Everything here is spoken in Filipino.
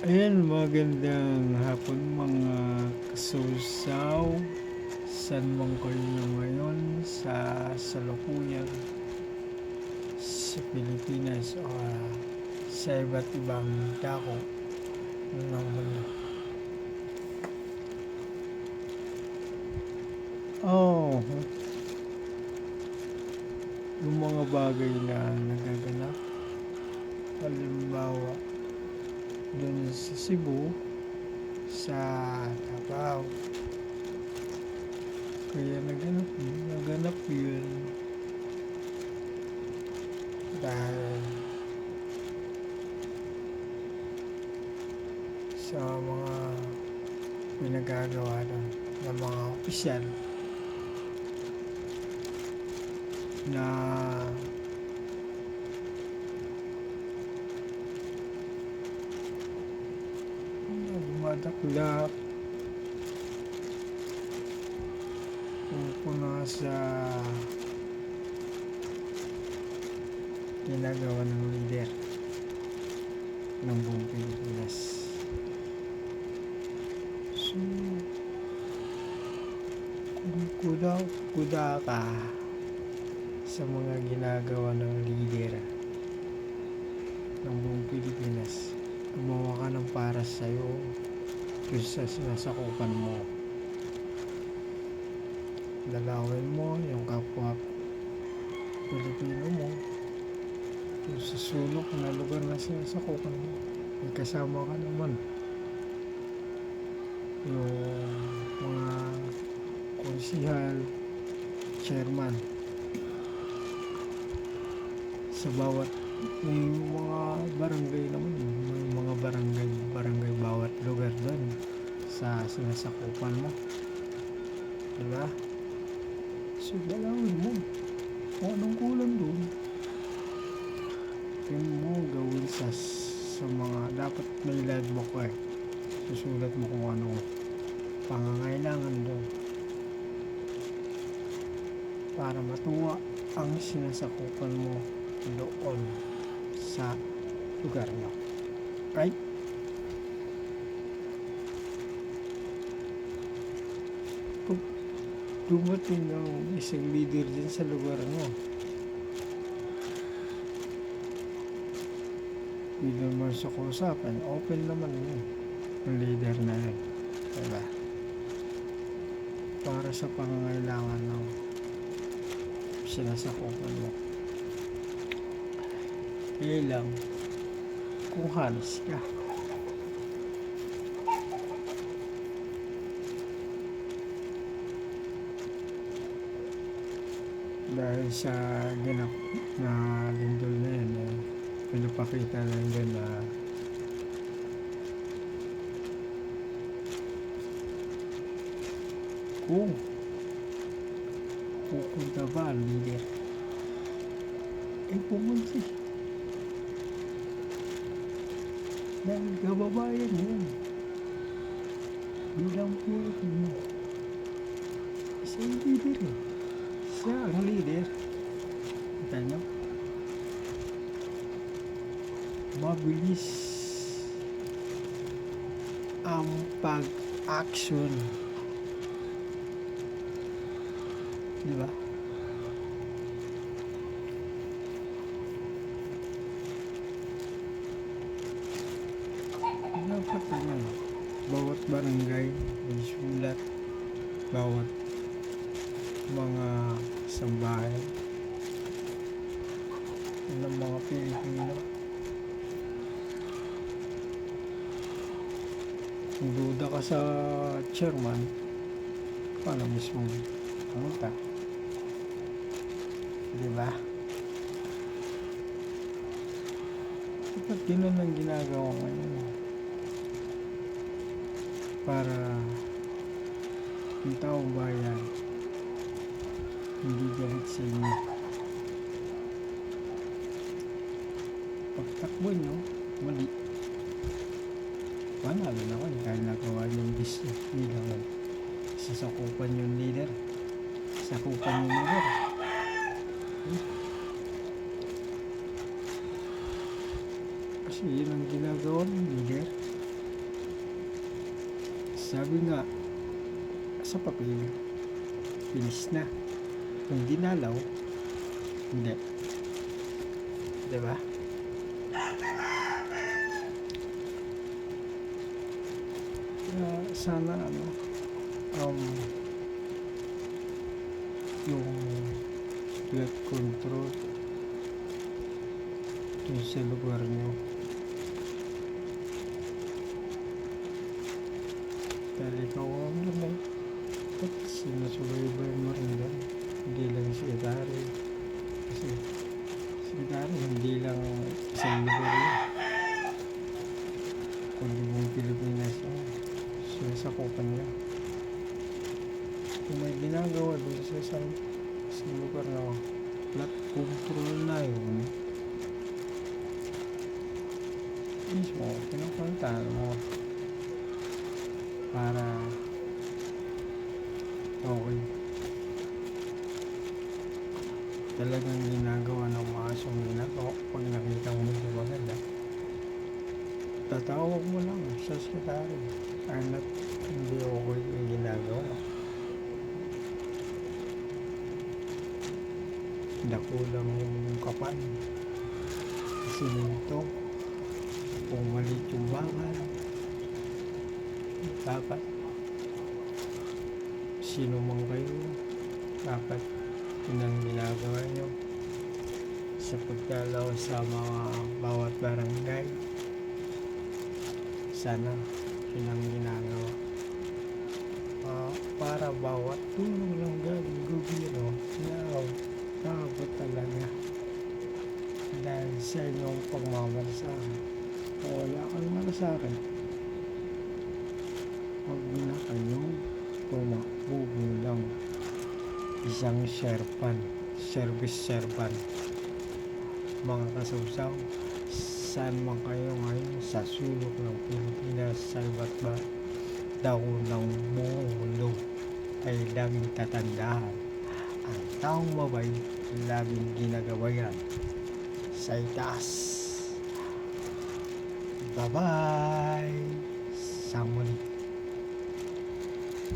Ayan, magandang hapon mga kasusaw. San man kayo ngayon sa salukuyan sa Pilipinas o sa iba't ibang dako ng mundo. Oh, yung mga bagay na nagaganap, halimbawa dun sa Cebu, sa Davao, kaya naganap yun dahil sa mga pinagagawa doon ng mga opisyal na dumadaklak pupuna sa ginagawa ng leader ng buong Pilipinas. So, kung kuda ka sa mga ginagawa ng leader ng buong Pilipinas, gumawa ka ng para sa'yo kung sa sinasakupan mo. Dalawin mo yung kapwa Pilipino mo yung sa sulok na lugar na sinasakupan mo. May kasama ka naman yung mga konsihal, chairman sa bawat may mga barangay naman, may mga barangay bawat lugar doon sa sinasakupan mo, diba? So dalawin mo kung anong kulang doon, yun mo gawin sa mga dapat may logbook ka susulat mo kung ano pangangailangan doon para matuwa ang sinasakupan mo doon sa lugar nyo. Right? Pag dumating ng isang leader din sa lugar nyo, hindi naman sa kusapan, open naman yun ang leader na yun, diba? Para sa pangangailangan ng sinasakupan mo. Kaya lang kung halos ka dahil sa ganap na lindol na yun, pinapakita lang din na kung pupunta ba ang leader, pumunta dahil kababayan mo yun bilang Pilipino. Siya ang leader siya ang leader. Kita nyo, mabilis ang pag-action, diba? Dapat bawat barangay may sulat, bawat mga sambahay ng mga Pilipino. Kung duda ka sa chairman, paano mismo pumunta, diba? Dapat ganun ang ginagawa ngayon para yung taong bayan hindi galit sa inyo. Pagtakbo nyo mali, panalo na kayo dahil nagawa yung business nila ngayon. Sasakupan yung leader, sakupan yung leader. Kasi yun ang ginagawa ng leader. Sabi nga, sa papel, finish na. Kung dinalaw, hindi. Diba? Kaya sana yung flood control dun sa lugar nyo. Dahil ikaw ang lamay. At sinusubaybay mo rin doon. Hindi lang si Itari. Kasi si Itari hindi lang isang lugar yun. Kundi buong Pilipinas yun. Sinasakupan niya. Kung may ginagawa doon sa isang lugar na flood control na yun, mismo, pinupuntahan mo para okay. Talagang ginagawa ng mga sumina o pag nakita mo hindi maganda, tatawag mo lang sa sekretary. Anak, hindi okay yung ginagawa. Nakulang yung kapan. Siminto. Kung maliit yung bakal. Dapat sino man kayo, dapat yun ang ginagawa nyo sa pagdalaw sa mga bawat barangay. Sana yun ang ginagawa para bawat tulong ng galing gobyerno naabot talaga dahil sa inyong pagmamalasakit. Kung wala kang malasakit, huwag na kayong bubulang isang service servant. Mga kasawsaw, saan man kayo ngayon sa sulok ng Pilipinas, sa iba't ba daw ng buong mundo, ay laging tatandaan, ang taong mabait laging ginagawa yan sa itaas. Bye-bye! Sa muli.